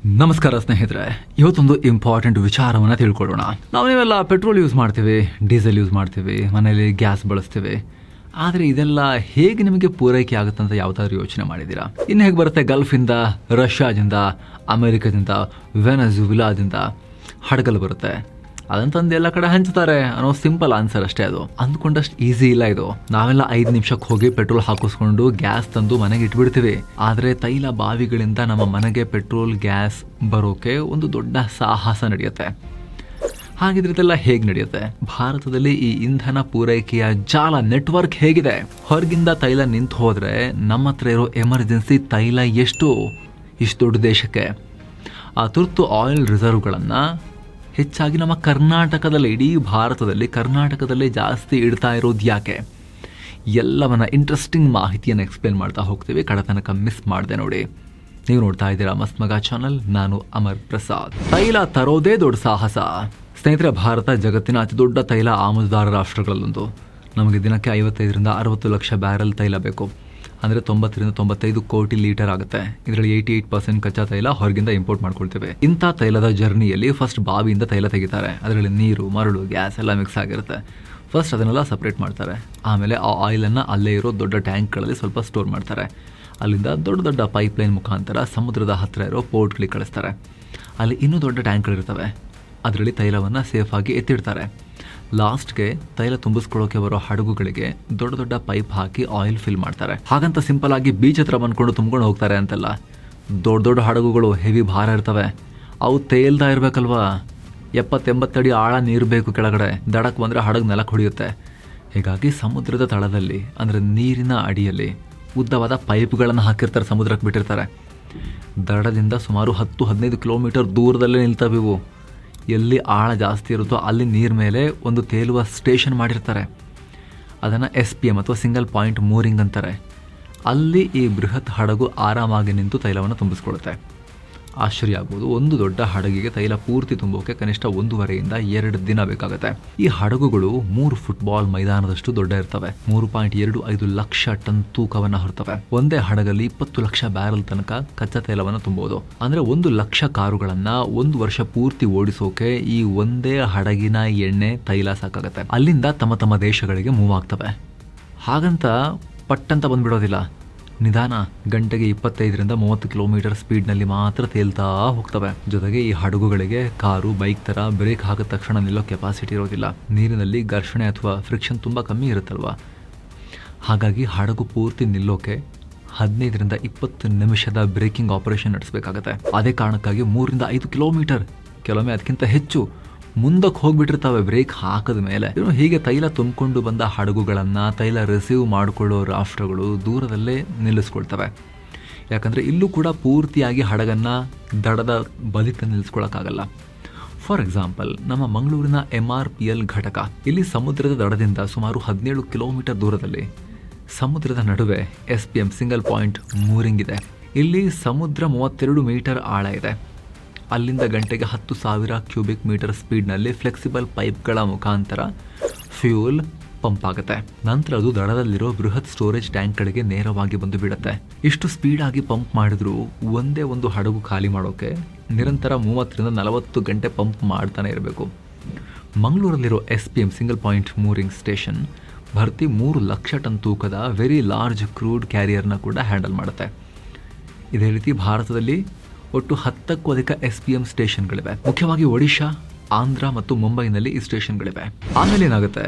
ನಮಸ್ಕಾರ ಸ್ನೇಹಿತರೆ, ಇವತ್ತೊಂದು ಇಂಪಾರ್ಟೆಂಟ್ ವಿಚಾರವನ್ನು ತಿಳ್ಕೊಳ್ಳೋಣ. ನೀವೆಲ್ಲ ಪೆಟ್ರೋಲ್ ಯೂಸ್ ಮಾಡ್ತೀವಿ, ಡೀಸೆಲ್ ಯೂಸ್ ಮಾಡ್ತೀವಿ, ಮನೆಯಲ್ಲಿ ಗ್ಯಾಸ್ ಬಳಸ್ತೀವಿ. ಆದರೆ ಇದೆಲ್ಲ ಹೇಗೆ ನಿಮಗೆ ಪೂರೈಕೆ ಆಗುತ್ತೆ ಅಂತ ಯಾವ್ದಾದ್ರು ಯೋಚನೆ ಮಾಡಿದ್ದೀರಾ? ಇನ್ನು ಹೇಗೆ ಬರುತ್ತೆ? ಗಲ್ಫಿಂದ, ರಷ್ಯಾದಿಂದ, ಅಮೆರಿಕದಿಂದ, ವೆನೆಜುವೆಲಾದಿಂದ ಹಡಗಲು ಬರುತ್ತೆ. ಅದನ್ನ ತಂದು ಎಲ್ಲ ಕಡೆ ಹಂಚ್ತಾರೆ ಅನ್ನೋ ಸಿಂಪಲ್ ಆನ್ಸರ್ ಅಷ್ಟೇ. ಅದು ಅಂದ್ಕೊಂಡಷ್ಟು ಈಸಿ ಇಲ್ಲ ಇದು. ನಾವೆಲ್ಲ 5 ನಿಮಿಷಕ್ಕೆ ಹೋಗಿ ಪೆಟ್ರೋಲ್ ಹಾಕಿಸ್ಕೊಂಡು ಗ್ಯಾಸ್ ತಂದು ಮನೆಗೆ ಇಟ್ಬಿಡ್ತೀವಿ. ಆದರೆ ತೈಲ ಬಾವಿಗಳಿಂದ ನಮ್ಮ ಮನೆಗೆ ಪೆಟ್ರೋಲ್ ಗ್ಯಾಸ್ ಬರೋಕೆ ಒಂದು ದೊಡ್ಡ ಸಾಹಸ ನಡೆಯುತ್ತೆ. ಹಾಗಿದ್ರೆ ಇದೆಲ್ಲ ಹೇಗೆ ನಡೆಯುತ್ತೆ? ಭಾರತದಲ್ಲಿ ಈ ಇಂಧನ ಪೂರೈಕೆಯ ಜಾಲ ನೆಟ್ವರ್ಕ್ ಹೇಗಿದೆ? ಹೊರಗಿಂದ ತೈಲ ನಿಂತು ಹೋದ್ರೆ ನಮ್ಮ ಹತ್ರ ಇರೋ ಎಮರ್ಜೆನ್ಸಿ ತೈಲ ಇಷ್ಟು ದೊಡ್ಡ ದೇಶಕ್ಕೆ ಆ ತುರ್ತು ಆಯಿಲ್ ರಿಸರ್ವ್ಗಳನ್ನು ಹೆಚ್ಚಾಗಿ ನಮ್ಮ ಕರ್ನಾಟಕದಲ್ಲಿ, ಇಡೀ ಭಾರತದಲ್ಲಿ ಕರ್ನಾಟಕದಲ್ಲೇ ಜಾಸ್ತಿ ಇಡ್ತಾ ಇರೋದು ಯಾಕೆ? ಎಲ್ಲವನ್ನ ಇಂಟ್ರೆಸ್ಟಿಂಗ್ ಮಾಹಿತಿಯನ್ನು ಎಕ್ಸ್ಪ್ಲೇನ್ ಮಾಡ್ತಾ ಹೋಗ್ತೀವಿ. ಕಡೆ ತನಕ ಮಿಸ್ ಮಾಡಿದೆ ನೋಡಿ. ನೀವು ನೋಡ್ತಾ ಇದ್ದೀರಾ ಮಸ್ತ್ ಮಗ ಚಾನಲ್. ನಾನು ಅಮರ್ ಪ್ರಸಾದ್. ತೈಲ ತರೋದೇ ದೊಡ್ಡ ಸಾಹಸ ಸ್ನೇಹಿತರೆ. ಭಾರತ ಜಗತ್ತಿನ ಅತಿ ದೊಡ್ಡ ತೈಲ ಆಮದುದಾರ ರಾಷ್ಟ್ರಗಳಲ್ಲೊಂದು. ನಮಗೆ ದಿನಕ್ಕೆ 55ರಿಂದ 60 ಲಕ್ಷ ಬ್ಯಾರೆಲ್ ತೈಲ ಬೇಕು. ಅಂದರೆ 90ರಿಂದ 95 ಕೋಟಿ ಲೀಟರ್ ಆಗುತ್ತೆ. ಇದರಲ್ಲಿ 88% ಕಚ್ಚಾ ತೈಲ ಹೊರಗಿಂದ ಇಂಪೋರ್ಟ್ ಮಾಡ್ಕೊಳ್ತೇವೆ. ಇಂಥ ತೈಲದ ಜರ್ನಿಯಲ್ಲಿ ಫಸ್ಟ್ ಬಾವಿಯಿಂದ ತೈಲ ತೆಗಿತಾರೆ. ಅದರಲ್ಲಿ ನೀರು, ಮರಳು, ಗ್ಯಾಸ್ ಎಲ್ಲ ಮಿಕ್ಸ್ ಆಗಿರುತ್ತೆ. ಫಸ್ಟ್ ಅದನ್ನೆಲ್ಲ ಸಪ್ರೇಟ್ ಮಾಡ್ತಾರೆ. ಆಮೇಲೆ ಆ ಆಯಿಲನ್ನು ಅಲ್ಲೇ ಇರೋ ದೊಡ್ಡ ಟ್ಯಾಂಕ್ಗಳಲ್ಲಿ ಸ್ವಲ್ಪ ಸ್ಟೋರ್ ಮಾಡ್ತಾರೆ. ಅಲ್ಲಿಂದ ದೊಡ್ಡ ದೊಡ್ಡ ಪೈಪ್ಲೈನ್ ಮುಖಾಂತರ ಸಮುದ್ರದ ಹತ್ತಿರ ಇರೋ ಪೋರ್ಟ್ಗಳಿಗೆ ಕಳಿಸ್ತಾರೆ. ಅಲ್ಲಿ ಇನ್ನೂ ದೊಡ್ಡ ಟ್ಯಾಂಕ್ಗಳಿರ್ತವೆ. ಅದರಲ್ಲಿ ತೈಲವನ್ನು ಸೇಫಾಗಿ ಎತ್ತಿಡ್ತಾರೆ. ಲಾಸ್ಟ್ಗೆ ತೈಲ ತುಂಬಿಸ್ಕೊಳ್ಳೋಕೆ ಬರೋ ಹಡಗುಗಳಿಗೆ ದೊಡ್ಡ ದೊಡ್ಡ ಪೈಪ್ ಹಾಕಿ ಆಯಿಲ್ ಫಿಲ್ ಮಾಡ್ತಾರೆ. ಹಾಗಂತ ಸಿಂಪಲ್ ಆಗಿ ಬೀಚ್ ಹತ್ರ ಬಂದ್ಕೊಂಡು ತುಂಬ್ಕೊಂಡು ಹೋಗ್ತಾರೆ ಅಂತಲ್ಲ. ದೊಡ್ಡ ದೊಡ್ಡ ಹಡಗುಗಳು ಹೆವಿ ಭಾರ ಇರ್ತವೆ. ಅವು ತೇಲ್ತಾ ಇರಬೇಕಲ್ವಾ? 70-80 ಅಡಿ ಆಳ ನೀರು ಬೇಕು ಕೆಳಗಡೆ. ದಡಕ್ಕೆ ಬಂದರೆ ಹಡಗು ನೆಲಕ್ಕೆ ಹೊಡೆಯುತ್ತೆ. ಹೀಗಾಗಿ ಸಮುದ್ರದ ತಳದಲ್ಲಿ, ಅಂದರೆ ನೀರಿನ ಅಡಿಯಲ್ಲಿ ಉದ್ದವಾದ ಪೈಪ್ಗಳನ್ನು ಹಾಕಿರ್ತಾರೆ, ಸಮುದ್ರಕ್ಕೆ ಬಿಟ್ಟಿರ್ತಾರೆ. ದಡದಿಂದ ಸುಮಾರು 10-15 ಕಿಲೋಮೀಟರ್ ದೂರದಲ್ಲೇ ನಿಲ್ತವೆ ಇವು. ಎಲ್ಲಿ ಆಳ ಜಾಸ್ತಿ ಇರುತ್ತೋ ಅಲ್ಲಿ ನೀರ ಮೇಲೆ ಒಂದು ತೇಲುವ ಸ್ಟೇಷನ್ ಮಾಡಿರ್ತಾರೆ. ಅದನ್ನು SPM ಅಥವಾ ಸಿಂಗಲ್ ಪಾಯಿಂಟ್ ಮೂರಿಂಗ್ ಅಂತಾರೆ. ಅಲ್ಲಿ ಈ ಬೃಹತ್ ಹಡಗು ಆರಾಮಾಗಿ ನಿಂತು ತೈಲವನ್ನು ತುಂಬಿಸ್ಕೊಳ್ಳುತ್ತೆ. ಆಶ್ಚರ್ಯ ಆಗ್ಬೋದು, ಒಂದು ದೊಡ್ಡ ಹಡಗಿಗೆ ತೈಲ ಪೂರ್ತಿ ತುಂಬೋಕೆ ಕನಿಷ್ಠ 1.5ರಿಂದ 2 ದಿನ ಬೇಕಾಗುತ್ತೆ. ಈ ಹಡಗುಗಳು 3 ಫುಟ್ಬಾಲ್ ಮೈದಾನದಷ್ಟು ದೊಡ್ಡ ಇರ್ತವೆ. 3.25 ಲಕ್ಷ ಟನ್ ತೂಕವನ್ನು ಹೊರತವೆ. ಒಂದೇ ಹಡಗಲ್ಲಿ 20 ಲಕ್ಷ ಬ್ಯಾರಲ್ ತನಕ ಕಚ್ಚಾ ತೈಲವನ್ನು ತುಂಬಬಹುದು. ಅಂದ್ರೆ 1 ಲಕ್ಷ ಕಾರುಗಳನ್ನ 1 ವರ್ಷ ಪೂರ್ತಿ ಓಡಿಸೋಕೆ ಈ ಒಂದೇ ಹಡಗಿನ ಎಣ್ಣೆ ತೈಲ ಸಾಕಾಗುತ್ತೆ. ಅಲ್ಲಿಂದ ತಮ್ಮ ದೇಶಗಳಿಗೆ ಮೂವ್ ಆಗ್ತವೆ. ಹಾಗಂತ ಪಟ್ಟಂತ ಬಂದ್ಬಿಡೋದಿಲ್ಲ. ನಿಧಾನ, ಗಂಟೆಗೆ 25ರಿಂದ 30 ಕಿಲೋಮೀಟರ್ ಸ್ಪೀಡ್ನಲ್ಲಿ ಮಾತ್ರ ತೇಲ್ತಾ ಹೋಗ್ತವೆ. ಜೊತೆಗೆ ಈ ಹಡಗುಗಳಿಗೆ ಕಾರು, ಬೈಕ್ ತರ ಬ್ರೇಕ್ ಹಾಕಿದ ತಕ್ಷಣ ನಿಲ್ಲೋ ಕೆಪಾಸಿಟಿ ಇರೋದಿಲ್ಲ. ನೀರಿನಲ್ಲಿ ಘರ್ಷಣೆ ಅಥವಾ ಫ್ರಿಕ್ಷನ್ ತುಂಬ ಕಮ್ಮಿ ಇರುತ್ತಲ್ವಾ. ಹಾಗಾಗಿ ಹಡಗು ಪೂರ್ತಿ ನಿಲ್ಲೋಕೆ 15ರಿಂದ 20 ನಿಮಿಷದ ಬ್ರೇಕಿಂಗ್ ಆಪರೇಷನ್ ನಡೆಸಬೇಕಾಗುತ್ತೆ. ಅದೇ ಕಾರಣಕ್ಕಾಗಿ 3ರಿಂದ 5 ಕಿಲೋಮೀಟರ್, ಕೆಲವೊಮ್ಮೆ ಅದಕ್ಕಿಂತ ಹೆಚ್ಚು ಮುಂದಕ್ಕೆ ಹೋಗ್ಬಿಟ್ಟಿರ್ತವೆ ಬ್ರೇಕ್ ಹಾಕದ ಮೇಲೆ. ಹೀಗೆ ತೈಲ ತುಂಬಿಕೊಂಡು ಬಂದ ಹಡಗುಗಳನ್ನು ತೈಲ ರಿಸೀವ್ ಮಾಡಿಕೊಳ್ಳೋ ರಾಷ್ಟ್ರಗಳು ದೂರದಲ್ಲೇ ನಿಲ್ಲಿಸ್ಕೊಳ್ತವೆ. ಯಾಕಂದರೆ ಇಲ್ಲೂ ಕೂಡ ಪೂರ್ತಿಯಾಗಿ ಹಡಗನ್ನು ದಡದ ಬದಿತ ನಿಲ್ಲಿಸ್ಕೊಳ್ಳೋಕ್ಕಾಗಲ್ಲ. ಫಾರ್ ಎಕ್ಸಾಂಪಲ್, ನಮ್ಮ ಮಂಗಳೂರಿನ MRPL ಘಟಕ ಇಲ್ಲಿ ಸಮುದ್ರದ ದಡದಿಂದ ಸುಮಾರು 17 ಕಿಲೋಮೀಟರ್ ದೂರದಲ್ಲಿ ಸಮುದ್ರದ ನಡುವೆ SPM ಸಿಂಗಲ್ ಪಾಯಿಂಟ್ ಮೂರಿಂಗ್ ಇದೆ. ಇಲ್ಲಿ ಸಮುದ್ರ 32 ಮೀಟರ್ ಆಳ ಇದೆ. ಅಲ್ಲಿಂದ ಗಂಟೆಗೆ 10,000 ಕ್ಯೂಬಿಕ್ ಮೀಟರ್ ಸ್ಪೀಡ್ನಲ್ಲಿ ಫ್ಲೆಕ್ಸಿಬಲ್ ಪೈಪ್ಗಳ ಮುಖಾಂತರ ಫ್ಯೂಲ್ ಪಂಪ್ ಆಗುತ್ತೆ. ನಂತರ ಅದು ದಡದಲ್ಲಿರೋ ಬೃಹತ್ ಸ್ಟೋರೇಜ್ ಟ್ಯಾಂಕ್ಗಳಿಗೆ ನೇರವಾಗಿ ಬಂದು ಬಿಡುತ್ತೆ. ಇಷ್ಟು ಸ್ಪೀಡಾಗಿ ಪಂಪ್ ಮಾಡಿದ್ರೂ ಒಂದೇ ಒಂದು ಹಡಗು ಖಾಲಿ ಮಾಡೋಕೆ ನಿರಂತರ 30ರಿಂದ 40 ಗಂಟೆ ಪಂಪ್ ಮಾಡ್ತಾನೆ ಇರಬೇಕು. ಮಂಗಳೂರಲ್ಲಿರೋ SPM single point mooring station ಭರ್ತಿ 3 ಲಕ್ಷ ಟನ್ ತೂಕದ ವೆರಿ ಲಾರ್ಜ್ ಕ್ರೂಡ್ ಕ್ಯಾರಿಯರ್ನ ಕೂಡ ಹ್ಯಾಂಡಲ್ ಮಾಡುತ್ತೆ. ಇದೇ ರೀತಿ ಭಾರತದಲ್ಲಿ ಒಟ್ಟು 10ಕ್ಕೂ ಅಧಿಕ SPM ಸ್ಟೇಷನ್ಗಳಿವೆ. ಮುಖ್ಯವಾಗಿ ಒಡಿಶಾ, ಆಂಧ್ರ ಮತ್ತು ಮುಂಬೈನಲ್ಲಿ ಈ ಸ್ಟೇಷನ್ಗಳಿವೆ. ಆಮೇಲೆ ಏನಾಗುತ್ತೆ,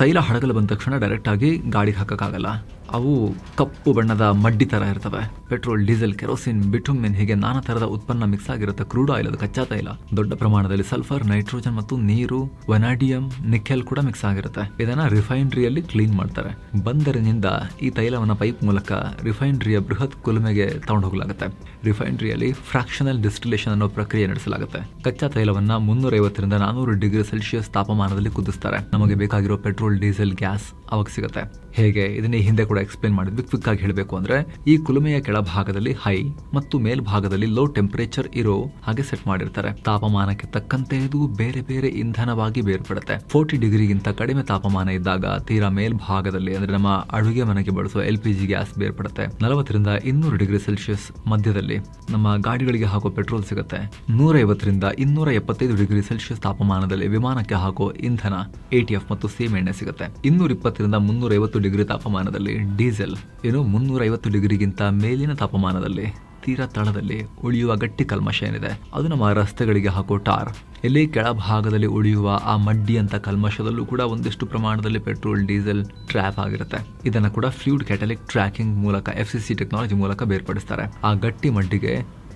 ತೈಲ ಹಡಗಲು ಬಂದ ತಕ್ಷಣ ಡೈರೆಕ್ಟ್ ಆಗಿ ಗಾಡಿಗೆ ಹಾಕಕ್ಕಾಗಲ್ಲ. ಅವು ಕಪ್ಪು ಬಣ್ಣದ ಮಡ್ಡಿ ತರ ಇರ್ತವೆ. ಪೆಟ್ರೋಲ್, ಡೀಸೆಲ್, ಕೆರೋಸಿನ್, ಬಿಟುಮಿನ್ ಹೀಗೆ ನಾನಾ ತರದ ಉತ್ಪನ್ನ ಮಿಕ್ಸ್ ಆಗಿರುತ್ತೆ. ಕ್ರೂಡ್ ಆಯಿಲ್, ಅದು ಕಚ್ಚಾ ತೈಲ. ದೊಡ್ಡ ಪ್ರಮಾಣದಲ್ಲಿ ಸಲ್ಫರ್, ನೈಟ್ರೋಜನ್ ಮತ್ತು ನೀರು, ವನಾಡಿಯಂ, ನಿಕೆಲ್ ಕೂಡ ಮಿಕ್ಸ್ ಆಗಿರುತ್ತೆ. ಇದನ್ನ ರಿಫೈನರಿಯಲ್ಲಿ ಕ್ಲೀನ್ ಮಾಡ್ತಾರೆ. ಬಂದರಿನಿಂದ ಈ ತೈಲವನ್ನ ಪೈಪ್ ಮೂಲಕ ರಿಫೈನರಿಯ ಬೃಹತ್ ಕುಲುಮೆಗೆ ತಗೊಂಡು ಹೋಗಲಾಗುತ್ತೆ. ರಿಫೈನರಿಯಲ್ಲಿ ಫ್ರಾಕ್ಷನಲ್ ಡಿಸ್ಟಿಲೇಷನ್ ಅನ್ನೋ ಪ್ರಕ್ರಿಯೆ ನಡೆಸಲಾಗುತ್ತೆ. ಕಚ್ಚಾ ತೈಲವನ್ನ 350ರಿಂದ 400 ಡಿಗ್ರಿ ಸೆಲ್ಸಿಯಸ್ ತಾಪಮಾನದಲ್ಲಿ ಕುದಿಸ್ತಾರೆ. ನಮಗೆ ಬೇಕಾಗಿರೋ ಪೆಟ್ರೋಲ್, ಡೀಸೆಲ್, ಗ್ಯಾಸ್ ಅವಾಗ ಸಿಗುತ್ತೆ. ಹೇಗೆ ಇದನ್ನೇ ಹಿಂದೆ ಕೂಡ ಎಕ್ಸ್ಪ್ಲೇನ್ ಮಾಡಿದ್ವಿ. ಕ್ವಿಕ್ ಆಗಿ ಹೇಳಬೇಕು ಅಂದ್ರೆ ಈ ಕುಲುಮೆಯ ಕೆಳಭಾಗದಲ್ಲಿ ಹೈ ಮತ್ತು ಮೇಲ್ಭಾಗದಲ್ಲಿ ಲೋ ಟೆಂಪರೇಚರ್ ಇರೋ ಹಾಗೆ ಸೆಟ್ ಮಾಡಿರ್ತಾರೆ. ತಾಪಮಾನಕ್ಕೆ ತಕ್ಕಂತೆ ಇದು ಬೇರೆ ಬೇರೆ ಇಂಧನವಾಗಿ ಬೇರ್ಪಡುತ್ತೆ. 40 ಡಿಗ್ರಿಗಿಂತ ಕಡಿಮೆ ತಾಪಮಾನ ಇದ್ದಾಗ ತೀರಾ ಮೇಲ್ಭಾಗದಲ್ಲಿ ಅಂದ್ರೆ ನಮ್ಮ ಅಡುಗೆ ಮನೆಗೆ ಬಳಸುವ LPG ಗ್ಯಾಸ್ ಬೇರ್ಪಡುತ್ತೆ. 40 ರಿಂದ 200 ಡಿಗ್ರಿ ಸೆಲ್ಸಿಯಸ್ ಮಧ್ಯದಲ್ಲಿ ನಮ್ಮ ಗಾಡಿಗಳಿಗೆ ಹಾಕೋ ಪೆಟ್ರೋಲ್ ಸಿಗುತ್ತೆ. 150 ರಿಂದ 275 ಡಿಗ್ರಿ ಸೆಲ್ಸಿಯಸ್ ತಾಪಮಾನದಲ್ಲಿ ವಿಮಾನಕ್ಕೆ ಹಾಕೋ ಇಂಧನ ATF ಮತ್ತು ಸೇಮ್ ಎಣ್ಣೆ ಸಿಗುತ್ತೆ. 220 ರಿಂದ 350 ಡಿಗ್ರಿ ತಾಪಮಾನದಲ್ಲಿ ಡೀಸೆಲ್, 350 ಡಿಗ್ರಿಗಿಂತ ಮೇಲಿನ ತಾಪಮಾನದಲ್ಲಿ ತೀರಾ ತಳದಲ್ಲಿ ಉಳಿಯುವ ಗಟ್ಟಿ ಕಲ್ಮಶ ಏನಿದೆ ಅದು ನಮ್ಮ ರಸ್ತೆಗಳಿಗೆ ಹಾಕೋ ಟಾರ್. ಇಲ್ಲಿ ಕೆಳಭಾಗದಲ್ಲಿ ಉಳಿಯುವ ಆ ಮಡ್ಡಿ ಅಂತ ಕಲ್ಮಶದಲ್ಲೂ ಕೂಡ ಒಂದಿಷ್ಟು ಪ್ರಮಾಣದಲ್ಲಿ ಪೆಟ್ರೋಲ್ ಡೀಸೆಲ್ ಟ್ರ್ಯಾಪ್ ಆಗಿರುತ್ತೆ. ಇದನ್ನ ಕೂಡ ಫ್ಲೂಯಿಡ್ ಕ್ಯಾಟಲಿಕ್ ಟ್ರ್ಯಾಕಿಂಗ್ ಮೂಲಕ FCC ಟೆಕ್ನಾಲಜಿ ಮೂಲಕ ಬೇರ್ಪಡಿಸ್ತಾರೆ. ಆ ಗಟ್ಟಿ ಮಡ್ಡಿಗೆ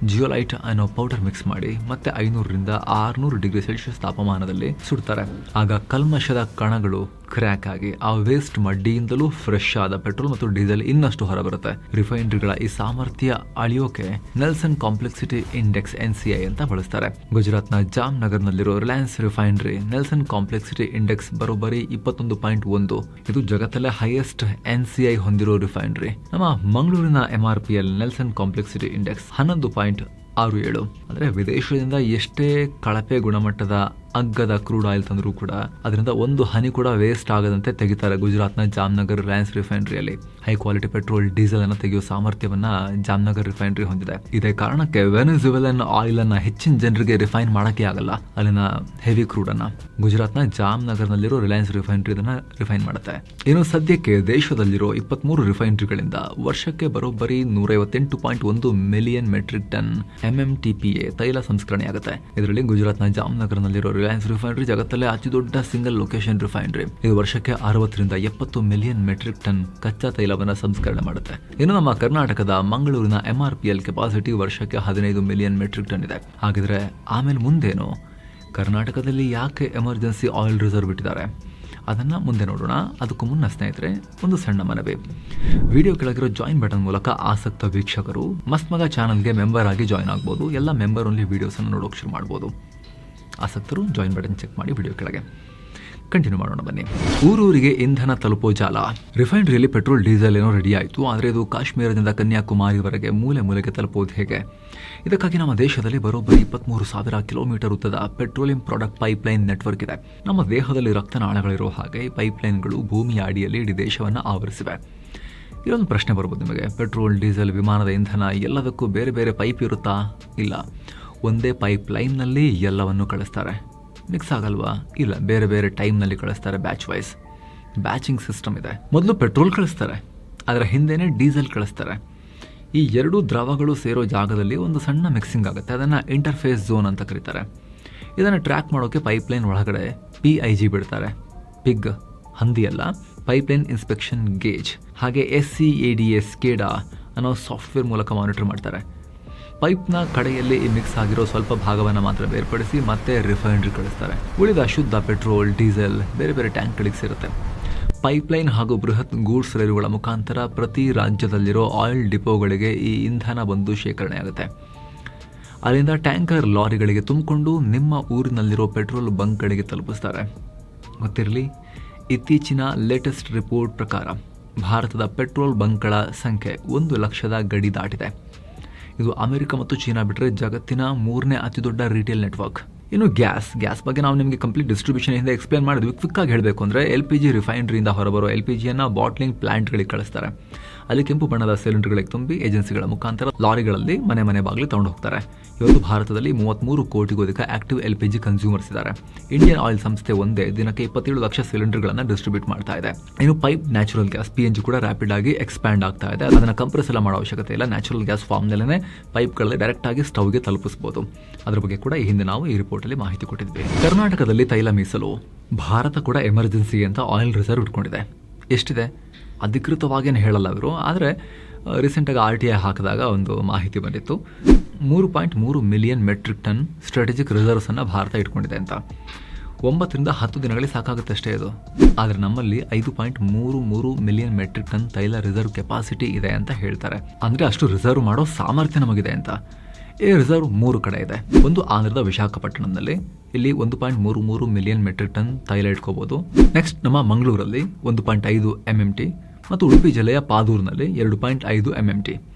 ಜಿಯೋಲೈಟ್ ಅನ್ನೋ ಪೌಡರ್ ಮಿಕ್ಸ್ ಮಾಡಿ ಮತ್ತೆ 500 ರಿಂದ 600 ಡಿಗ್ರಿ ಸೆಲ್ಸಿಯಸ್ ತಾಪಮಾನದಲ್ಲಿ ಸುಡ್ತಾರೆ. ಆಗ ಕಲ್ಮಶದ ಕಣಗಳು ಕ್ರ್ಯಾಕ್ ಆಗಿ ಆ ವೇಸ್ಟ್ ಮಡ್ಡಿಯಿಂದಲೂ ಫ್ರೆಶ್ ಆದ ಪೆಟ್ರೋಲ್ ಮತ್ತು ಡೀಸೆಲ್ ಇನ್ನಷ್ಟು ಹೊರಬರುತ್ತೆ. ರಿಫೈನರಿಗಳ ಈ ಸಾಮರ್ಥ್ಯ ಅಳಿಯೋಕೆ ನೆಲ್ಸನ್ ಕಾಂಪ್ಲೆಕ್ಸಿಟಿ ಇಂಡೆಕ್ಸ್ NCI ಅಂತ ಬಳಸ್ತಾರೆ. ಗುಜರಾತ್ನ ಜಾಮ್ನಗರ್ನಲ್ಲಿರೋ Reliance refinery Nelson complexity index ಬರೋಬ್ಬರಿ 21.1. ಇದು ಜಗತ್ತಲ್ಲೇ ಹೈಯೆಸ್ಟ್ NCI ಹೊಂದಿರೋ ರಿಫೈನರಿ. ನಮ್ಮ ಮಂಗಳೂರಿನ MRPL ನೆಲ್ಸನ್ ಕಾಂಪ್ಲೆಕ್ಸಿಟಿ ಇಂಡೆಕ್ಸ್ 11.67. ಅಂದ್ರೆ ವಿದೇಶದಿಂದ ಎಷ್ಟೇ ಕಳಪೆ ಗುಣಮಟ್ಟದ ಅಗ್ಗದ ಕ್ರೂಡ್ ಆಯಿಲ್ ತಂದರೂ ಕೂಡ ಅದರಿಂದ ಒಂದು ಹನಿ ಕೂಡ ವೇಸ್ಟ್ ಆಗದಂತೆ ತೆಗಿತಾರೆ. ಗುಜರಾತ್ನ ಜಾಮ್ನಗರ್ ರಿಲಯನ್ಸ್ ರಿಫೈನರಿಯಲ್ಲಿ ಹೈ ಕ್ವಾಲಿಟಿ ಪೆಟ್ರೋಲ್ ಡೀಸೆಲ್ ಅನ್ನು ತೆಗೆಯುವ ಸಾಮರ್ಥ್ಯವನ್ನ ಜಾಮ್ನಗರ್ ರಿಫೈನರಿ ಹೊಂದಿದೆ. ಇದೇ ಕಾರಣಕ್ಕೆ ವೆನೆಜುವೆಲನ್ ಆಯಿಲ್ ಅನ್ನ ಹೆಚ್ಚಿನ ಜನರಿಗೆ ರಿಫೈನ್ ಮಾಡಕ್ಕೆ ಆಗಲ್ಲ. ಅಲ್ಲಿನ ಹೆವಿ ಕ್ರೂಡ್ ಅನ್ನ ಗುಜರಾತ್ನ ಜಾಮ್ನಗರ್ನಲ್ಲಿರೋ ರಿಲಯನ್ಸ್ ರಿಫೈನರಿ ಇದನ್ನ ರಿಫೈನ್ ಮಾಡುತ್ತೆ. ಇನ್ನು ಸದ್ಯಕ್ಕೆ ದೇಶದಲ್ಲಿರೋ 23 ರಿಫೈನರಿಗಳಿಂದ ವರ್ಷಕ್ಕೆ ಬರೋಬ್ಬರಿ 158.1 ಮಿಲಿಯನ್ ಮೆಟ್ರಿಕ್ ಟನ್ MMTPA ತೈಲ ಸಂಸ್ಕರಣೆ ಆಗುತ್ತೆ. ಇದರಲ್ಲಿ ಗುಜರಾತ್ನ ಜಾಮ್ನಗರ್ನಲ್ಲಿರೋ ರಿಲಯನ್ಸ್ ರಿಫೈನರಿ ಜಗತ್ತಲ್ಲೇ ಅತಿ ದೊಡ್ಡ ಸಿಂಗಲ್ ಲೊಕೇಶನ್ ರಿಫೈನರಿ. ಇದು ವರ್ಷಕ್ಕೆ 60 ರಿಂದ 70 ಮಿಲಿಯನ್ ಮೆಟ್ರಿಕ್ ಟನ್ ಕಚ್ಚಾ ತೈಲವನ್ನ ಸಂಸ್ಕರಣೆ ಮಾಡುತ್ತೆ. ಇನ್ನು ನಮ್ಮ ಕರ್ನಾಟಕದ ಮಂಗಳೂರಿನ MRPL ಕೆಪಾಸಿಟಿ ವರ್ಷಕ್ಕೆ 15 ಮಿಲಿಯನ್ ಮೆಟ್ರಿಕ್ ಟನ್ ಇದೆ. ಹಾಗಿದ್ರೆ ಆಮೇಲೆ ಮುಂದೇನು? ಕರ್ನಾಟಕದಲ್ಲಿ ಯಾಕೆ ಎಮರ್ಜೆನ್ಸಿ ಆಯಿಲ್ ರಿಸರ್ವ್ ಇಟ್ಟಿದ್ದಾರೆ ಅದನ್ನ ಮುಂದೆ ನೋಡೋಣ. ಅದಕ್ಕೂ ಮುನ್ನ ಸ್ನೇಹಿತರೆ ಒಂದು ಸಣ್ಣ ಮನವಿ. ವಿಡಿಯೋ ಕೆಳಗಿರೋ ಜಾಯಿನ್ ಬಟನ್ ಮೂಲಕ ಆಸಕ್ತ ವೀಕ್ಷಕರು ಮಸ್ತ್ ಮಗ ಚಾನಲ್ಗೆ ಮೆಂಬರ್ ಆಗಿ ಜಾಯಿನ್ ಆಗ್ಬೋದು. ಎಲ್ಲ ಮೆಂಬರ್ ಓನ್ಲಿ ವಿಡಿಯೋಸ್ ಅನ್ನು ನೋಡೋಕೆ ಶುರು ಮಾಡ್ಬೋದು. ಆಸಕ್ತರು ಜಾಯಿನ್ ಬಟನ್ ಚೆಕ್ ಮಾಡಿ ವಿಡಿಯೋ ಕೆಳಗೆ. ಕಂಟಿನ್ಯೂ ಮಾಡೋಣ ಬನ್ನಿ. ಊರೂರಿಗೆ ಇಂಧನ ತಲುಪೋ ಜಾಲ. ರಿಫೈನರಿಯಲ್ಲಿ ಪೆಟ್ರೋಲ್ ಡೀಸೆಲ್ ಏನೋ ರೆಡಿ ಆಯಿತು, ಆದರೆ ಇದು ಕಾಶ್ಮೀರದಿಂದ ಕನ್ಯಾಕುಮಾರಿವರೆಗೆ ಮೂಲೆ ಮೂಲೆಗೆ ತಲುಪೋದು ಹೇಗೆ? ಇದಕ್ಕಾಗಿ ನಮ್ಮ ದೇಶದಲ್ಲಿ ಬರೋಬ್ಬರಿ 23,000 ಕಿಲೋಮೀಟರ್ ಉದ್ದದ ಪೆಟ್ರೋಲಿಯಂ ಪ್ರಾಡಕ್ಟ್ ಪೈಪ್ಲೈನ್ ನೆಟ್ವರ್ಕ್ ಇದೆ. ನಮ್ಮ ದೇಹದಲ್ಲಿ ರಕ್ತನಾಳಗಳಿರೋ ಹಾಗೆ ಈ ಪೈಪ್ಲೈನ್ಗಳು ಭೂಮಿಯ ಅಡಿಯಲ್ಲಿ ಇಡೀ ದೇಶವನ್ನು ಆವರಿಸಿವೆ. ಇದೊಂದು ಪ್ರಶ್ನೆ ಬರ್ಬೋದು ನಿಮಗೆ, ಪೆಟ್ರೋಲ್ ಡೀಸೆಲ್ ವಿಮಾನದ ಇಂಧನ ಎಲ್ಲದಕ್ಕೂ ಬೇರೆ ಬೇರೆ ಪೈಪ್ ಇರುತ್ತಾ? ಇಲ್ಲ, ಒಂದೇ ಪೈಪ್ ಲೈನ್ನಲ್ಲಿ ಎಲ್ಲವನ್ನು ಕಳಿಸ್ತಾರೆ. ಮಿಕ್ಸ್ ಆಗಲ್ವಾ? ಇಲ್ಲ, ಬೇರೆ ಬೇರೆ ಟೈಮ್ನಲ್ಲಿ ಕಳಿಸ್ತಾರೆ. ಬ್ಯಾಚ್ ವೈಸ್ ಬ್ಯಾಚಿಂಗ್ ಸಿಸ್ಟಮ್ ಇದೆ. ಮೊದಲು ಪೆಟ್ರೋಲ್ ಕಳಿಸ್ತಾರೆ, ಅದರ ಹಿಂದೆನೇ ಡೀಸೆಲ್ ಕಳಿಸ್ತಾರೆ. ಈ ಎರಡೂ ದ್ರವಗಳು ಸೇರೋ ಜಾಗದಲ್ಲಿ ಒಂದು ಸಣ್ಣ ಮಿಕ್ಸಿಂಗ್ ಆಗುತ್ತೆ. ಅದನ್ನು ಇಂಟರ್ಫೇಸ್ ಝೋನ್ ಅಂತ ಕರೀತಾರೆ. ಇದನ್ನು ಟ್ರ್ಯಾಕ್ ಮಾಡೋಕ್ಕೆ ಪೈಪ್ಲೈನ್ ಒಳಗಡೆ PIG ಬಿಡ್ತಾರೆ. ಪಿಗ್ ಹಂದಿ ಅಲ್ಲ, ಪೈಪ್ಲೈನ್ ಇನ್ಸ್ಪೆಕ್ಷನ್ ಗೇಜ್. ಹಾಗೆ SCADA ಅನ್ನೋ ಸಾಫ್ಟ್ವೇರ್ ಮೂಲಕ ಮಾನಿಟರ್ ಮಾಡ್ತಾರೆ. ಪೈಪ್ನ ಕಡೆಯಲ್ಲಿ ಈ ಮಿಕ್ಸ್ ಆಗಿರೋ ಸ್ವಲ್ಪ ಭಾಗವನ್ನು ಮಾತ್ರ ಬೇರ್ಪಡಿಸಿ ಮತ್ತೆ ರಿಫೈನರಿ ಕಳಿಸ್ತಾರೆ. ಉಳಿದ ಶುದ್ಧ ಪೆಟ್ರೋಲ್ ಡೀಸೆಲ್ ಬೇರೆ ಬೇರೆ ಟ್ಯಾಂಕ್ಗಳಿಗೆ ಸೇರುತ್ತೆ. ಪೈಪ್ಲೈನ್ ಹಾಗೂ ಬೃಹತ್ ಗೂಡ್ಸ್ ರೈಲುಗಳ ಮುಖಾಂತರ ಪ್ರತಿ ರಾಜ್ಯದಲ್ಲಿರೋ ಆಯಿಲ್ ಡಿಪೋಗಳಿಗೆ ಈ ಇಂಧನ ಬಂದು ಶೇಖರಣೆ ಆಗುತ್ತೆ. ಅಲ್ಲಿಂದ ಟ್ಯಾಂಕರ್ ಲಾರಿಗಳಿಗೆ ತುಂಬಿಕೊಂಡು ನಿಮ್ಮ ಊರಿನಲ್ಲಿರೋ ಪೆಟ್ರೋಲ್ ಬಂಕ್ಗಳಿಗೆ ತಲುಪಿಸ್ತಾರೆ. ಗೊತ್ತಿರಲಿ, ಇತ್ತೀಚಿನ ಲೇಟೆಸ್ಟ್ ರಿಪೋರ್ಟ್ ಪ್ರಕಾರ ಭಾರತದ ಪೆಟ್ರೋಲ್ ಬಂಕ್ಗಳ ಸಂಖ್ಯೆ 1 ಲಕ್ಷದ ಗಡಿ ದಾಟಿದೆ. ಇದು ಅಮೆರಿಕ ಮತ್ತು ಚೀನಾ ಬಿಟ್ಟರೆ ಜಗತ್ತಿನ 3ನೇ ಅತಿ ದೊಡ್ಡ ರಿಟೇಲ್ ನೆಟ್ವರ್ಕ್. ಇನ್ನು ಗ್ಯಾಸ್ ಬಗ್ಗೆ ನಾವು ನಿಮಗೆ ಕಂಪ್ಲೀಟ್ ಡಿಸ್ಟ್ರಿಬ್ಯೂಷನ್ ಹಿಂದೆ ಎಕ್ಸ್ಪ್ಲೇನ್ ಮಾಡಿದ್ವಿ. ಕ್ವಿಕ್ ಆಗಿ ಹೇಳಬೇಕು ಅಂದರೆ LPG ರಿಫೈನರಿಯಿಂದ ಹೊರಬರೋ LPGಯನ್ನು ಬಾಟ್ಲಿಂಗ್ ಪ್ಲಾಂಟ್ಗಳಿಗೆ ಕಳಿಸ್ತಾರೆ. ಅಲ್ಲಿ ಕೆಂಪು ಬಣ್ಣದ ಸಿಲಿಂಡರ್ಗಳಿಗೆ ತುಂಬಿ ಏಜೆನ್ಸಿಗಳ ಮುಖಾಂತರ ಲಾರಿಗಳಲ್ಲಿ ಮನೆ ಮನೆ ಬಾಗಿಲು ತಗೊಂಡು ಹೋಗ್ತಾರೆ. ಇವತ್ತು ಭಾರತದಲ್ಲಿ 33 ಕೋಟಿಗೂ ಅಧಿಕ ಆಕ್ಟಿವ್ LPG ಕನ್ಸ್ಯೂಮರ್ಸ್ ಇದ್ದಾರೆ. ಇಂಡಿಯನ್ ಆಯಿಲ್ ಸಂಸ್ಥೆ ಒಂದೇ ದಿನಕ್ಕೆ 27 ಲಕ್ಷ ಸಿಲಿಂಡರ್ಗಳನ್ನು ಡಿಸ್ಟ್ರಿಬ್ಯೂಟ್ ಮಾಡ್ತಾ ಇದೆ. ಇನ್ನು ಪೈಪ್ ನ್ಯಾಚುರಲ್ ಗ್ಯಾಸ್ PNG ಕೂಡ ರ್ಯಾಪಿಡ್ ಆಗಿ ಎಕ್ಸ್ಪ್ಯಾಂಡ್ ಆಗ್ತಾ ಇದೆ. ಅದನ್ನು ಕಂಪ್ರೆಸ್ ಎಲ್ಲ ಮಾಡೋ ಅವಶ್ಯಕತೆ ಇಲ್ಲ. ನ್ಯಾಚುರಲ್ ಗ್ಯಾಸ್ ಫಾರ್ಮ್ನಲ್ಲೇ ಪೈಪ್ಗಳಲ್ಲಿ ಡೈರೆಕ್ಟ್ ಆಗಿ ಸ್ಟವ್ಗೆ ತಲುಪಿಸಬಹುದು. ಅದ್ರ ಬಗ್ಗೆ ಕೂಡ ಈ ಹಿಂದೆ ನಾವು ಈ ರಿಪೋರ್ಟಲ್ಲಿ ಮಾಹಿತಿ ಕೊಟ್ಟಿದ್ವಿ. ಕರ್ನಾಟಕದಲ್ಲಿ ತೈಲ ಮೀಸಲು. ಭಾರತ ಕೂಡ ಎಮರ್ಜೆನ್ಸಿ ಅಂತ ಆಯಿಲ್ ರಿಸರ್ವ್ ಇಟ್ಕೊಂಡಿದೆ. ಎಷ್ಟಿದೆ ಅಧಿಕೃತವಾಗೇನು ಹೇಳಲ್ಲ ಅವರು, ಆದರೆ ರೀಸೆಂಟಾಗಿ RTI ಹಾಕಿದಾಗ ಒಂದು ಮಾಹಿತಿ ಬಂದಿತ್ತು. 3.3 ಮಿಲಿಯನ್ ಮೆಟ್ರಿಕ್ ಟನ್ ಸ್ಟ್ರಾಟಜಿಕ್ ರಿಸರ್ವ್ಸನ್ನು ಭಾರತ ಇಟ್ಕೊಂಡಿದೆ ಅಂತ. 9 ರಿಂದ 10 ದಿನಗಳಿಗೆ ಸಾಕಾಗುತ್ತೆ ಅಷ್ಟೇ ಇದು. ಆದರೆ ನಮ್ಮಲ್ಲಿ 5.33 ಮಿಲಿಯನ್ ಮೆಟ್ರಿಕ್ ಟನ್ ತೈಲ ರಿಸರ್ವ್ ಕೆಪಾಸಿಟಿ ಇದೆ ಅಂತ ಹೇಳ್ತಾರೆ. ಅಂದರೆ ಅಷ್ಟು ರಿಸರ್ವ್ ಮಾಡೋ ಸಾಮರ್ಥ್ಯ ನಮಗಿದೆ ಅಂತ. ಈ ರಿಸರ್ವ್ 3 ಕಡೆ ಇದೆ. ಒಂದು ಆಂಧ್ರದ ವಿಶಾಖಪಟ್ಟಣಂನಲ್ಲಿ, ಇಲ್ಲಿ 1.33 ಮಿಲಿಯನ್ ಮೆಟ್ರಿಕ್ ಟನ್ ತೈಲ ಇಟ್ಕೋಬಹುದು. ನೆಕ್ಸ್ಟ್ ನಮ್ಮ ಮಂಗಳೂರಲ್ಲಿ 1.5 MMT ಮತ್ತು ಉಡುಪಿ ಜಿಲ್ಲೆಯ ಪಾದೂರಿನಲ್ಲಿ 2.5 MMT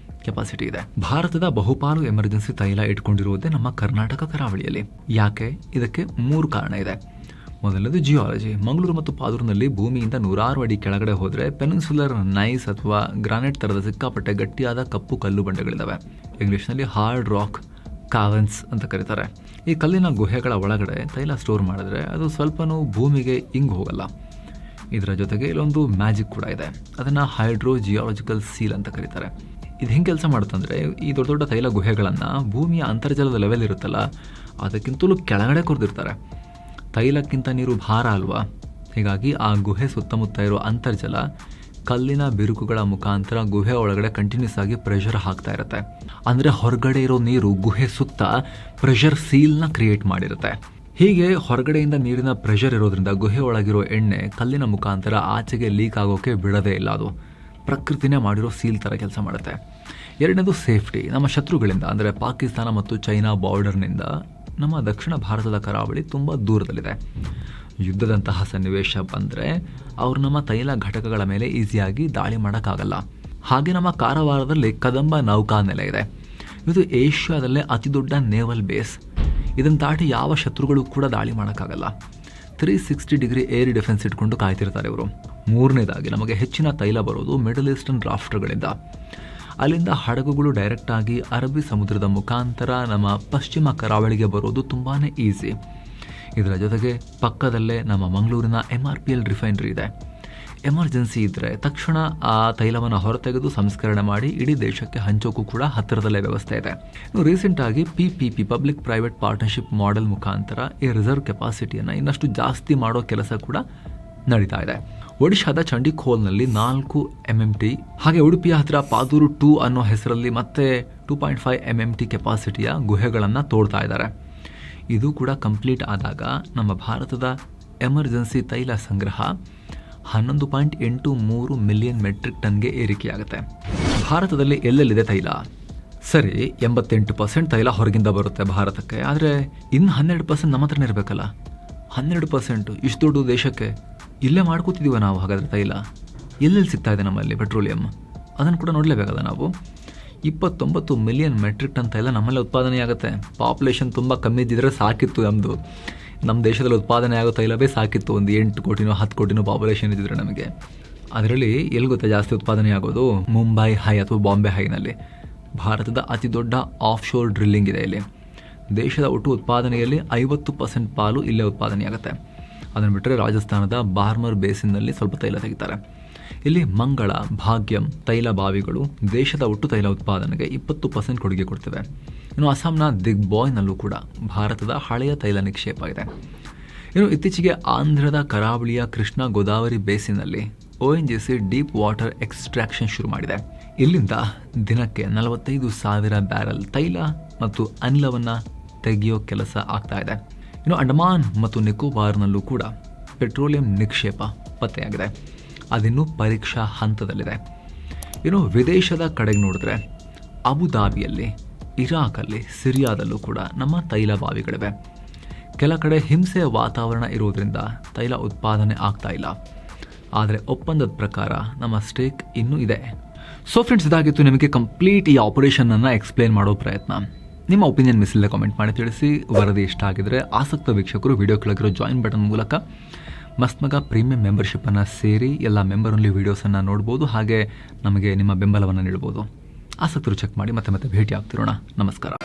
ಕೆಪಾಸಿಟಿ ಇದೆ. ಭಾರತದ ಬಹುಪಾಲು ಎಮರ್ಜೆನ್ಸಿ ತೈಲ ಇಟ್ಕೊಂಡಿರುವುದೇ ನಮ್ಮ ಕರ್ನಾಟಕ ಕರಾವಳಿಯಲ್ಲಿ. ಯಾಕೆ? ಇದಕ್ಕೆ 3 ಕಾರಣ ಇದೆ. ಮೊದಲನೇದು ಜಿಯಾಲಜಿ. ಮಂಗಳೂರು ಮತ್ತು ಪಾದೂರಿನಲ್ಲಿ ಭೂಮಿಯಿಂದ 106 ಅಡಿ ಕೆಳಗಡೆ ಹೋದರೆ ಪೆನಿನ್ಸುಲರ್ ನೈಸ್ ಅಥವಾ ಗ್ರಾನೈಟ್ ತರದ ಸಿಕ್ಕಾಪಟ್ಟೆ ಗಟ್ಟಿಯಾದ ಕಪ್ಪು ಕಲ್ಲು ಬಂಡೆಗಳಿದಾವೆ. ಇಂಗ್ಲಿಷ್ನಲ್ಲಿ ಹಾರ್ಡ್ ರಾಕ್ ಕಾವೆನ್ಸ್ ಅಂತ ಕರೀತಾರೆ. ಈ ಕಲ್ಲಿನ ಗುಹೆಗಳ ಒಳಗಡೆ ತೈಲ ಸ್ಟೋರ್ ಮಾಡಿದ್ರೆ ಅದು ಸ್ವಲ್ಪನೂ ಭೂಮಿಗೆ ಇಂಗು ಹೋಗಲ್ಲ. ಇದರ ಜೊತೆಗೆ ಇಲ್ಲೊಂದು ಮ್ಯಾಜಿಕ್ ಕೂಡ ಇದೆ. ಅದನ್ನ ಹೈಡ್ರೋ ಜಿಯಾಲಜಿಕಲ್ ಸೀಲ್ ಅಂತ ಕರೀತಾರೆ. ಇದು ಹೆಂಗೆ ಕೆಲಸ ಮಾಡುತ್ತಂದ್ರೆ, ಈ ದೊಡ್ಡ ದೊಡ್ಡ ತೈಲ ಗುಹೆಗಳನ್ನು ಭೂಮಿಯ ಅಂತರ್ಜಲದ ಲೆವೆಲ್ ಇರುತ್ತಲ್ಲ ಅದಕ್ಕಿಂತಲೂ ಕೆಳಗಡೆ ಕೊರೆದಿರ್ತಾರೆ. ತೈಲಕ್ಕಿಂತ ನೀರು ಭಾರ ಅಲ್ವಾ, ಹೀಗಾಗಿ ಆ ಗುಹೆ ಸುತ್ತಮುತ್ತ ಇರೋ ಅಂತರ್ಜಲ ಕಲ್ಲಿನ ಬಿರುಕುಗಳ ಮುಖಾಂತರ ಗುಹೆ ಒಳಗಡೆ ಕಂಟಿನ್ಯೂಸ್ ಆಗಿ ಪ್ರೆಷರ್ ಹಾಕ್ತಾ ಇರುತ್ತೆ. ಅಂದರೆ ಹೊರಗಡೆ ಇರೋ ನೀರು ಗುಹೆ ಸುತ್ತ ಪ್ರೆಷರ್ ಸೀಲ್ನ ಕ್ರಿಯೇಟ್ ಮಾಡಿರುತ್ತೆ. ಹೀಗೆ ಹೊರಗಡೆಯಿಂದ ನೀರಿನ ಪ್ರೆಷರ್ ಇರೋದ್ರಿಂದ ಗುಹೆ ಒಳಗಿರೋ ಎಣ್ಣೆ ಕಲ್ಲಿನ ಮುಖಾಂತರ ಆಚೆಗೆ ಲೀಕ್ ಆಗೋಕೆ ಬಿಡೋದೇ ಇಲ್ಲ. ಅದು ಪ್ರಕೃತಿನೇ ಮಾಡಿರೋ ಸೀಲ್ ಥರ ಕೆಲಸ ಮಾಡುತ್ತೆ. ಎರಡನೇದು ಸೇಫ್ಟಿ. ನಮ್ಮ ಶತ್ರುಗಳಿಂದ ಅಂದರೆ ಪಾಕಿಸ್ತಾನ ಮತ್ತು ಚೈನಾ ಬಾರ್ಡರ್ನಿಂದ ನಮ್ಮ ದಕ್ಷಿಣ ಭಾರತದ ಕರಾವಳಿ ತುಂಬ ದೂರದಲ್ಲಿದೆ. ಯುದ್ಧದಂತಹ ಸನ್ನಿವೇಶ ಬಂದರೆ ಅವರು ನಮ್ಮ ತೈಲ ಘಟಕಗಳ ಮೇಲೆ ಈಸಿಯಾಗಿ ದಾಳಿ ಮಾಡೋಕ್ಕಾಗಲ್ಲ. ಹಾಗೆ ನಮ್ಮ ಕಾರವಾರದಲ್ಲಿ ಕದಂಬ ನೌಕಾನೆಲೆ ಇದೆ. ಇದು ಏಷ್ಯಾದಲ್ಲೇ ಅತಿ ದೊಡ್ಡ ನೇವಲ್ ಬೇಸ್. ಇದನ್ನು ದಾಟಿ ಯಾವ ಶತ್ರುಗಳು ಕೂಡ ದಾಳಿ ಮಾಡೋಕ್ಕಾಗಲ್ಲ. 360 ಡಿಗ್ರಿ ಏರ್ ಡಿಫೆನ್ಸ್ ಇಟ್ಕೊಂಡು ಕಾಯ್ತಿರ್ತಾರೆ ಇವರು. ಮೂರನೇದಾಗಿ ನಮಗೆ ಹೆಚ್ಚಿನ ತೈಲ ಬರೋದು ಮಿಡಲ್ ಈಸ್ಟರ್ನ್ ರಾಷ್ಟ್ರಗಳಿಂದ. ಅಲ್ಲಿಂದ ಹಡಗುಗಳು ಡೈರೆಕ್ಟಾಗಿ ಅರಬ್ಬಿ ಸಮುದ್ರದ ಮುಖಾಂತರ ನಮ್ಮ ಪಶ್ಚಿಮ ಕರಾವಳಿಗೆ ಬರೋದು ತುಂಬಾ ಈಸಿ. ಇದರ ಜೊತೆಗೆ ಪಕ್ಕದಲ್ಲೇ ನಮ್ಮ ಮಂಗಳೂರಿನ MRPL ರಿಫೈನರಿ ಇದೆ. ಎಮರ್ಜೆನ್ಸಿ ಇದ್ದರೆ ತಕ್ಷಣ ಆ ತೈಲವನ್ನು ಹೊರತೆಗೆದು ಸಂಸ್ಕರಣೆ ಮಾಡಿ ಇಡೀ ದೇಶಕ್ಕೆ ಹಂಚೋಕ್ಕೂ ಕೂಡ ಹತ್ತಿರದಲ್ಲೇ ವ್ಯವಸ್ಥೆ ಇದೆ. ರೀಸೆಂಟಾಗಿ PPP public private partnership model ಮುಖಾಂತರ ಈ ರಿಸರ್ವ್ ಕೆಪಾಸಿಟಿಯನ್ನು ಇನ್ನಷ್ಟು ಜಾಸ್ತಿ ಮಾಡೋ ಕೆಲಸ ಕೂಡ ನಡೀತಾ ಇದೆ. ಒಡಿಶಾದ ಚಂಡಿಖೋಲ್ನಲ್ಲಿ 4 MMT, ಹಾಗೆ ಉಡುಪಿಯ ಹತ್ತಿರ ಪಾದೂರು 2 ಅನ್ನೋ ಹೆಸರಲ್ಲಿ ಮತ್ತೆ 2.5 MMT ಕೆಪಾಸಿಟಿಯ ಗುಹೆಗಳನ್ನು ತೋಡ್ತಾ ಇದ್ದಾರೆ. ಇದು ಕೂಡ ಕಂಪ್ಲೀಟ್ ಆದಾಗ ನಮ್ಮ ಭಾರತದ ಎಮರ್ಜೆನ್ಸಿ ತೈಲ ಸಂಗ್ರಹ 11.83 ಮಿಲಿಯನ್ ಮೆಟ್ರಿಕ್ ಟನ್ಗೆ ಏರಿಕೆಯಾಗುತ್ತೆ. ಭಾರತದಲ್ಲಿ ಎಲ್ಲೆಲ್ಲಿದೆ ತೈಲ? ಸರಿ, 88% ತೈಲ ಹೊರಗಿಂದ ಬರುತ್ತೆ ಭಾರತಕ್ಕೆ. ಆದರೆ ಇನ್ನು 12% ನಮ್ಮ ಹತ್ರನೇ ಇರಬೇಕಲ್ಲ. 12% ಇಷ್ಟು ದೊಡ್ಡ ದೇಶಕ್ಕೆ ಇಲ್ಲೇ ಮಾಡ್ಕೋತಿದ್ದೀವ ನಾವು. ಹಾಗಾದರೆ ತೈಲ ಎಲ್ಲೆಲ್ಲಿ ಸಿಗ್ತಾ ಇದೆ ನಮ್ಮಲ್ಲಿ? ಪೆಟ್ರೋಲಿಯಂ ಅದನ್ನು ಕೂಡ ನೋಡಲೇಬೇಕಲ್ಲ ನಾವು. 29 ಮಿಲಿಯನ್ ಮೆಟ್ರಿಕ್ ಟನ್ ತೈಲ ನಮ್ಮಲ್ಲೇ ಉತ್ಪಾದನೆ ಆಗುತ್ತೆ. ಪಾಪ್ಯುಲೇಷನ್ ತುಂಬ ಕಮ್ಮಿ ಇದ್ದಿದ್ರೆ ಸಾಕಿತ್ತು. ನಮ್ಮ ದೇಶದಲ್ಲಿ ಉತ್ಪಾದನೆ ಆಗೋ ತೈಲವೇ ಸಾಕಿತ್ತು. ಒಂದು 8 ಕೋಟಿನೋ 10 ಕೋಟಿನೋ ಪಾಪ್ಯುಲೇಷನ್ ಇದ್ದಿದ್ರೆ ನಮಗೆ. ಅದರಲ್ಲಿ ಎಲ್ಲಿ ಗೊತ್ತಾ ಜಾಸ್ತಿ ಉತ್ಪಾದನೆ ಆಗೋದು? ಮುಂಬೈ ಹೈ ಅಥವಾ ಬಾಂಬೆ ಹೈನಲ್ಲಿ. ಭಾರತದ ಅತಿ ದೊಡ್ಡ ಆಫ್ ಶೋರ್ ಡ್ರಿಲ್ಲಿಂಗ್ ಇದೆ ಇಲ್ಲಿ. ದೇಶದ ಒಟ್ಟು ಉತ್ಪಾದನೆಯಲ್ಲಿ 50% ಪಾಲು ಇಲ್ಲೇ ಉತ್ಪಾದನೆ ಆಗುತ್ತೆ. ಅದನ್ನು ಬಿಟ್ಟರೆ ರಾಜಸ್ಥಾನದ ಬಾರ್ಮರ್ ಬೇಸಿನ್ನಲ್ಲಿ ಸ್ವಲ್ಪ ತೈಲ ತೆಗಿತಾರೆ. ಇಲ್ಲಿ ಮಂಗಳ, ಭಾಗ್ಯಂ ತೈಲ ಬಾವಿಗಳು ದೇಶದ ಒಟ್ಟು ತೈಲ ಉತ್ಪಾದನೆಗೆ 20% ಕೊಡುಗೆ ಕೊಡ್ತವೆ. ಇನ್ನು ಅಸ್ಸಾಂನ ದಿಗ್ಬಾಯ್ನಲ್ಲೂ ಕೂಡ ಭಾರತದ ಹಳೆಯ ತೈಲ ನಿಕ್ಷೇಪ ಇದೆ. ಇನ್ನು ಇತ್ತೀಚೆಗೆ ಆಂಧ್ರದ ಕರಾವಳಿಯ ಕೃಷ್ಣ ಗೋದಾವರಿ ಬೇಸಿನಲ್ಲಿ ONGC ಡೀಪ್ ವಾಟರ್ ಎಕ್ಸ್ಟ್ರಾಕ್ಷನ್ ಶುರು ಮಾಡಿದೆ. ಇಲ್ಲಿಂದ ದಿನಕ್ಕೆ 45,000 ಬ್ಯಾರಲ್ ತೈಲ ಮತ್ತು ಅನಿಲವನ್ನು ತೆಗೆಯೋ ಕೆಲಸ ಆಗ್ತಾ ಇದೆ. ಇನ್ನು ಅಂಡಮಾನ್ ಮತ್ತು ನಿಕೋಬಾರ್ನಲ್ಲೂ ಕೂಡ ಪೆಟ್ರೋಲಿಯಂ ನಿಕ್ಷೇಪ ಪತ್ತೆಯಾಗಿದೆ. ಅದಿನ್ನೂ ಪರೀಕ್ಷಾ ಹಂತದಲ್ಲಿದೆ. ಇನ್ನು ವಿದೇಶದ ಕಡೆಗೆ ನೋಡಿದ್ರೆ ಅಬುದಾಬಿಯಲ್ಲಿ, ಇರಾಕಲ್ಲಿ, ಸಿರಿಯಾದಲ್ಲೂ ಕೂಡ ನಮ್ಮ ತೈಲ ಬಾವಿಗಳಿವೆ. ಕೆಲ ಕಡೆ ಹಿಂಸೆಯ ವಾತಾವರಣ ಇರೋದ್ರಿಂದ ತೈಲ ಉತ್ಪಾದನೆ ಆಗ್ತಾ ಇಲ್ಲ. ಆದರೆ ಒಪ್ಪಂದದ ಪ್ರಕಾರ ನಮ್ಮ ಸ್ಟೇಕ್ ಇನ್ನೂ ಇದೆ. ಸೊ ಫ್ರೆಂಡ್ಸ್, ಇದಾಗಿತ್ತು ನಿಮಗೆ ಕಂಪ್ಲೀಟ್ ಈ ಆಪರೇಷನನ್ನು ಎಕ್ಸ್ಪ್ಲೇನ್ ಮಾಡೋ ಪ್ರಯತ್ನ. ನಿಮ್ಮ ಒಪಿನಿಯನ್ ಮಿಸ್ಸಿಲ್ಲದೆ ಕಾಮೆಂಟ್ ಮಾಡಿ ತಿಳಿಸಿ. ವರದಿ ಇಷ್ಟ ಆಗಿದ್ರೆ ಆಸಕ್ತ ವೀಕ್ಷಕರು ವಿಡಿಯೋ ಕೆಳಗಿರೋ ಜಾಯಿನ್ ಬಟನ್ ಮೂಲಕ ಮಸ್ತ್ಮಗ ಪ್ರೀಮಿಯಂ ಮೆಂಬರ್ಶಿಪ್ಪನ್ನು ಸೇರಿ ಎಲ್ಲ ಮೆಂಬರ್ ಓನ್ಲಿ ವೀಡಿಯೋಸನ್ನು ನೋಡ್ಬೋದು. ಹಾಗೆ ನಮಗೆ ನಿಮ್ಮ ಬೆಂಬಲವನ್ನು ನೀಡ್ಬೋದು. ಆಸಕ್ತರು ಚೆಕ್ ಮಾಡಿ ಮತ್ತೆ ಭೇಟಿ ಆಗ್ತಿರೋಣ. ನಮಸ್ಕಾರ.